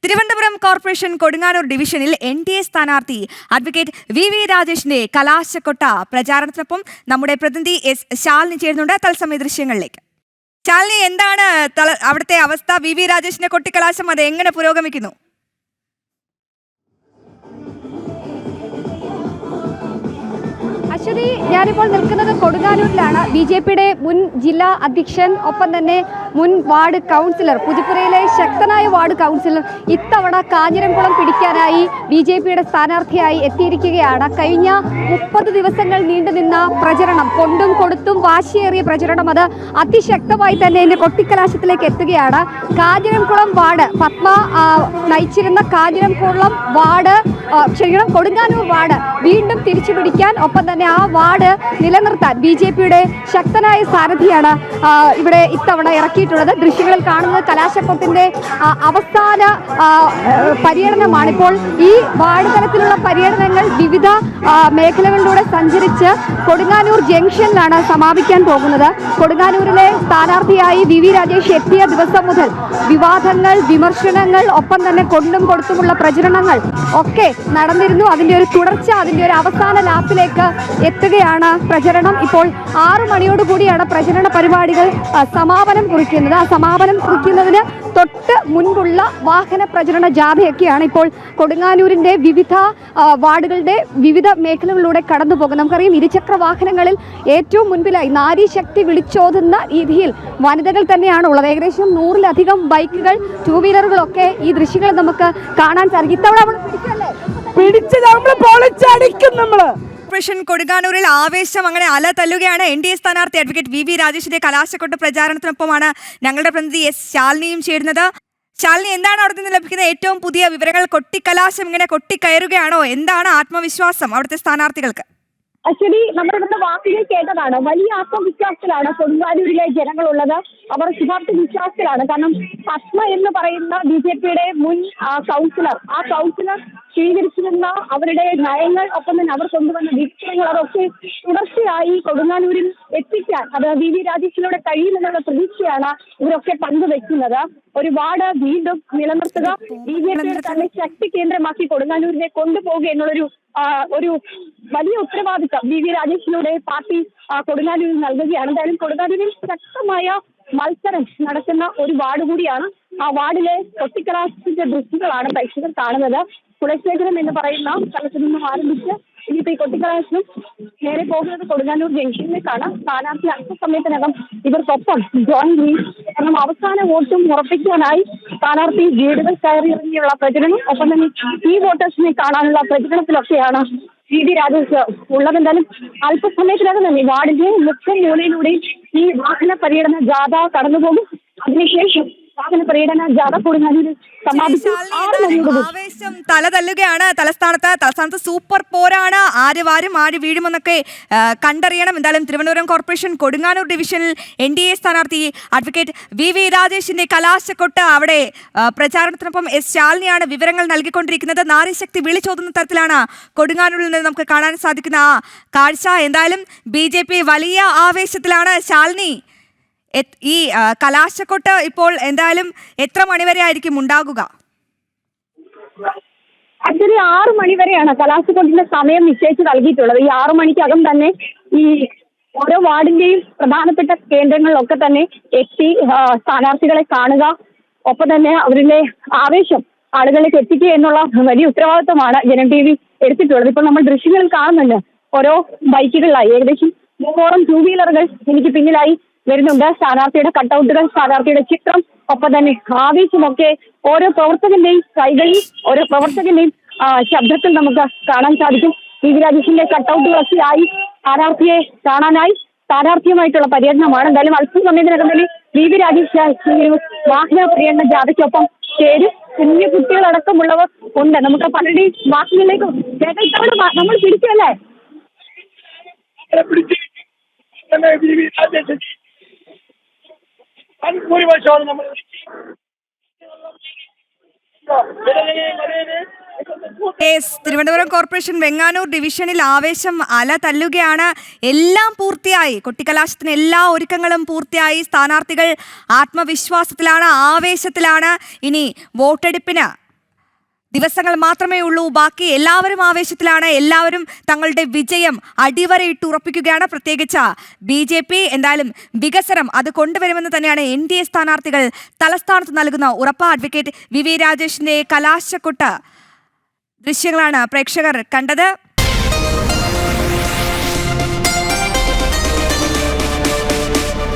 Thiruvananthapuram corporation Kodunganoor ഡിവിഷനിൽ NDA സ്ഥാനാർത്ഥി advocate V രാജേഷിന്റെ കലാശക്കൊട്ട പ്രചാരണത്തിനൊപ്പം നമ്മുടെ പ്രതിനിധി ശാലിനി ചേരുന്നുണ്ട്. തത്സമയ ദൃശ്യങ്ങളിലേക്ക്. ശാലിനി, എന്താണ് അവിടുത്തെ അവസ്ഥ? വി രാജേഷിന്റെ കൊട്ടിക്കലാശം അത് എങ്ങനെ പുരോഗമിക്കുന്നു? അശ്വതി, ഞാനിപ്പോൾ നിൽക്കുന്നത് കൊടുങ്ങാനൂരിലാണ്. BJPയുടെ മുൻ ജില്ലാ അധ്യക്ഷൻ, ഒപ്പം തന്നെ മുൻ വാർഡ് കൗൺസിലർ, പുതുപ്പുരയിലെ ശക്തനായ വാർഡ് കൗൺസിലർ ഇത്തവണ കാഞ്ഞിരംകുളം പിടിക്കാനായി BJPയുടെ സ്ഥാനാർത്ഥിയായി എത്തിയിരിക്കുകയാണ്. കഴിഞ്ഞ 30 ദിവസങ്ങൾ നീണ്ടുനിന്ന പ്രചരണം, കൊണ്ടും കൊടുത്തും വാശിയേറിയ പ്രചരണം, അത് അതിശക്തമായി തന്നെ എൻ്റെ കൊട്ടിക്കലാശത്തിലേക്ക് എത്തുകയാണ്. കാഞ്ഞിരംകുളം വാർഡ്, പത്മ നയിച്ചിരുന്ന കാഞ്ഞിരംകുളം വാർഡ്, കൊടുങ്ങാനൂർ വാർഡ് വീണ്ടും തിരിച്ചു പിടിക്കാൻ, ഒപ്പം തന്നെ ആ വാർഡ് നിലനിർത്താൻ BJPയുടെ ശക്തനായ സാരഥിയാണ് ഇവിടെ ഇത്തവണ ഇറക്കിയിട്ടുള്ളത്. ദൃശ്യങ്ങളിൽ കാണുന്നത് കലാശക്കൊട്ടിന്റെ അവസാന പര്യടനമാണിപ്പോൾ. ഈ വാർഡ് തലത്തിലുള്ള പര്യടനങ്ങൾ വിവിധ മേഖലകളിലൂടെ സഞ്ചരിച്ച് കൊടുങ്ങാനൂർ ജംഗ്ഷനിലാണ് സമാപിക്കാൻ പോകുന്നത്. കൊടുങ്ങാനൂരിലെ സ്ഥാനാർത്ഥിയായി വി രാജേഷ് എത്തിയ ദിവസം മുതൽ വിവാദങ്ങൾ, വിമർശനങ്ങൾ, ഒപ്പം തന്നെ കൊണ്ടും കൊടുത്തുമുള്ള പ്രചരണങ്ങൾ ഒക്കെ നടന്നിരുന്നു. അതിൻ്റെ ഒരു തുടർച്ച, അതിൻ്റെ ഒരു അവസാന ലാപ്പിലേക്ക് എത്തുകയാണ് പ്രചരണം. ഇപ്പോൾ 6 മണിയോടുകൂടിയാണ് പ്രചരണ പരിപാടികൾ സമാപനം കുറിക്കുന്നത്. ആ സമാപനം കുറിക്കുന്നതിന് തൊട്ട് മുൻപുള്ള വാഹന പ്രചരണ ജാഥയൊക്കെയാണ് ഇപ്പോൾ കൊടുങ്ങാനൂരിൻ്റെ വിവിധ വാർഡുകളുടെ വിവിധ മേഖലകളിലൂടെ കടന്നു പോകുന്നത്. നമുക്കറിയാം, ഇരുചക്ര വാഹനങ്ങളിൽ ഏറ്റവും മുൻപിലായി നാരീശക്തി വിളിച്ചോതുന്ന രീതിയിൽ വനിതകൾ തന്നെയാണ് ഉള്ളത്. ഏകദേശം 100-ലധികം ബൈക്കുകൾ, 2 വീലറുകളൊക്കെ ഈ ദൃശ്യങ്ങൾ നമുക്ക് കാണാൻ സാധിക്കും. ഇത്തവണ നമ്മൾ പിടിച്ച് നമ്മൾ പൊളിച്ചടിക്കും. കോർപ്പറേഷൻ കൊടുങ്ങാനൂരിൽ ആവേശം അങ്ങനെ അല തല്ലുകയാണ്. NDA സ്ഥാനാർത്ഥി അഡ്വക്കേറ്റ് വി രാജേഷിന്റെ കലാശക്കൊട്ട് പ്രചാരണത്തിനൊപ്പമാണ് ഞങ്ങളുടെ പ്രതിനിധി ശാലിനിയും ചേരുന്നത്. ശാലിനി, എന്താണ് അവിടെ നിന്ന് ലഭിക്കുന്ന ഏറ്റവും പുതിയ വിവരങ്ങൾ? കൊട്ടിക്കലാശം ഇങ്ങനെ കൊട്ടിക്കയറുകയാണോ? എന്താണ് ആത്മവിശ്വാസം അവിടുത്തെ സ്ഥാനാർത്ഥികൾക്ക്? അശ്വതി, നമ്മുടെ ഇവിടുത്തെ വാക്കുകൾ കേട്ടതാണ്. വലിയ ആത്മവിശ്വാസത്തിലാണ് കൊടുങ്ങാനൂരിലെ ജനങ്ങളുള്ളത്. അവർ ശുഭാപ്തി വിശ്വാസത്തിലാണ്. കാരണം പത്മ എന്ന് പറയുന്ന BJPയുടെ മുൻ കൗൺസിലർ, ആ കൗൺസിലർ സ്വീകരിച്ചിരുന്ന അവരുടെ നയങ്ങൾ, ഒപ്പം തന്നെ അവർ കൊണ്ടുവന്ന വികസനങ്ങൾ, അതൊക്കെ തുടർച്ചയായി കൊടുങ്ങാനൂരിൽ എത്തിക്കാൻ അത് വി രാജേഷിലൂടെ കഴിയുമെന്നുള്ള പ്രതീക്ഷയാണ് ഇവരൊക്കെ പങ്കുവെക്കുന്നത്. ഒരു വാർഡ് വീണ്ടും നിലനിർത്തുക, BJPയുടെ തന്നെ ശക്തി കേന്ദ്രമാക്കി കൊടുങ്ങാനൂരിനെ കൊണ്ടുപോകുക എന്നുള്ളൊരു വലിയ ഉത്തരവാദിത്തം വി രാജേഷിലൂടെ പാർട്ടി കൊടുങ്ങാനൂരിൽ നൽകുകയാണ്. എന്തായാലും കൊടുങ്ങാനൂരിൽ ശക്തമായ മത്സരം നടക്കുന്ന ഒരു വാർഡ് കൂടിയാണ്. ആ വാർഡിലെ കൊട്ടിക്കലാശത്തിന്റെ ദൃശ്യങ്ങളാണ് പ്രേക്ഷകർ കാണുന്നത്. കുലശേഖരം എന്ന് പറയുന്ന സ്ഥലത്ത് നിന്നും ആരംഭിച്ച് ഇനിയിപ്പോ ഈ കൊട്ടിക്കലാശം നേരെ പോകുന്നത് കൊടുങ്ങാനൂർ ജംഗ്ഷനിലേക്കാണ്. സ്ഥാനാർത്ഥി അല്പസമയത്തിനകം ഇവർക്കൊപ്പം ജോയിൻ ചെയ്യും. കാരണം അവസാന വോട്ടും ഉറപ്പിക്കാനായി സ്ഥാനാർത്ഥി വീടുകൾ കയറി ഇറങ്ങിയുള്ള പ്രചരണം, ഒപ്പം തന്നെ ഈ വോട്ടേഴ്സിനെ കാണാനുള്ള പ്രചരണത്തിലൊക്കെയാണ് വി രാജേഷ് ഉള്ളത്. എന്തായാലും അല്പസമയത്തിനകം തന്നെ വാർഡിന്റെ മുഖ്യ മൂലയിലൂടെയും ഈ വാഹന പര്യടന ജാഥ കടന്നുപോകും. അതിനുശേഷം വാഹന പര്യടന ജാഥ കൊടുങ്ങാനൂരിൽ ആവേശം തല തല്ലുകയാണ്. തലസ്ഥാനത്ത് സൂപ്പർ പോരാണ്. ആര് വാരും ആര് വീഴുമെന്നൊക്കെ കണ്ടറിയണം. എന്തായാലും തിരുവനന്തപുരം കോർപ്പറേഷൻ കൊടുങ്ങാനൂർ ഡിവിഷനിൽ NDA സ്ഥാനാർത്ഥി അഡ്വക്കേറ്റ് വി രാജേഷിന്റെ കലാശക്കൊട്ട് അവിടെ പ്രചാരണത്തിനൊപ്പം ശാലിനിയാണ് വിവരങ്ങൾ നൽകിക്കൊണ്ടിരിക്കുന്നത്. നാരീശക്തി വിളിച്ചോതുന്ന തരത്തിലാണ് കൊടുങ്ങാനൂരിൽ നിന്ന് നമുക്ക് കാണാൻ സാധിക്കുന്ന ആ കാഴ്ച. എന്തായാലും BJP വലിയ ആവേശത്തിലാണ്. ശാലിനി, ഈ കലാശക്കൊട്ട് ഇപ്പോൾ എന്തായാലും എത്ര മണിവരെ ആയിരിക്കും ഉണ്ടാകുക? അതൊരു 6 മണി വരെയാണ് കലാശക്കൊട്ടിന്റെ സമയം നിശ്ചയിച്ച് നൽകിയിട്ടുള്ളത്. ഈ 6 മണിക്കകം തന്നെ ഈ ഓരോ വാർഡിന്റെയും പ്രധാനപ്പെട്ട കേന്ദ്രങ്ങളിലൊക്കെ തന്നെ എത്തി സ്ഥാനാർത്ഥികളെ കാണുക, ഒപ്പം തന്നെ അവരിലെ ആവേശം ആളുകളിലേക്ക് എത്തിക്കുക എന്നുള്ള വലിയ ഉത്തരവാദിത്തമാണ് ജനം TV എടുത്തിട്ടുള്ളത്. ഇപ്പോൾ നമ്മൾ ദൃശ്യങ്ങളിൽ കാണുന്നുണ്ട്, ഓരോ ബൈക്കുകളിലായി ഏകദേശം 3 2 വീലറുകൾ എനിക്ക് പിന്നിലായി വരുന്നുണ്ട്. സ്ഥാനാർത്ഥിയുടെ കട്ടൗട്ടുകൾ, സ്ഥാനാർത്ഥിയുടെ ചിത്രം, ഒപ്പം തന്നെ ആവേശമൊക്കെ ഓരോ പ്രവർത്തകന്റെയും കൈകളിൽ, ഓരോ പ്രവർത്തകന്റെയും ശബ്ദത്തിൽ നമുക്ക് കാണാൻ സാധിക്കും. വി രാജേഷിന്റെ കട്ടൗട്ടുകളൊക്കെ ആയി സ്ഥാനാർത്ഥിയെ കാണാനായി സ്ഥാനാർത്ഥിയുമായിട്ടുള്ള പര്യടനമാണ്. എന്തായാലും അല്പസമയത്തിനകം തന്നെ വി രാജേഷ് വാഹന പര്യടന ജാഥയ്ക്കൊപ്പം ചേരും. കുഞ്ഞു കുട്ടികളടക്കമുള്ളവർ ഉണ്ട്. നമുക്ക് പലരുടെയും വാക്കുകളിലേക്ക് നമ്മൾ പിടിച്ചല്ലേ നമ്മൾ തിരുവനന്തപുരം കോർപ്പറേഷൻ വെങ്ങാനൂർ ഡിവിഷനിൽ ആവേശം അല തല്ലുകയാണ്. എല്ലാം പൂർത്തിയായി, കൊട്ടിക്കലാശത്തിന് എല്ലാ ഒരുക്കങ്ങളും പൂർത്തിയായി. സ്ഥാനാർത്ഥികൾ ആത്മവിശ്വാസത്തിലാണ്, ആവേശത്തിലാണ്. ഇനി വോട്ടെടുപ്പിന് ദിവസങ്ങൾ മാത്രമേ ഉള്ളൂ ബാക്കി. എല്ലാവരും ആവേശത്തിലാണ്. എല്ലാവരും തങ്ങളുടെ വിജയം അടിവരയിട്ട് ഉറപ്പിക്കുകയാണ്. പ്രത്യേകിച്ച് BJP എന്തായാലും വികസനം അത് കൊണ്ടുവരുമെന്ന് തന്നെയാണ് NDA സ്ഥാനാർത്ഥികൾ തലസ്ഥാനത്ത് നൽകുന്ന ഉറപ്പ്. അഡ്വക്കേറ്റ് VV രാജേഷിന്റെ കലാശക്കൊട്ട് ദൃശ്യങ്ങളാണ് പ്രേക്ഷകർ കണ്ടത്.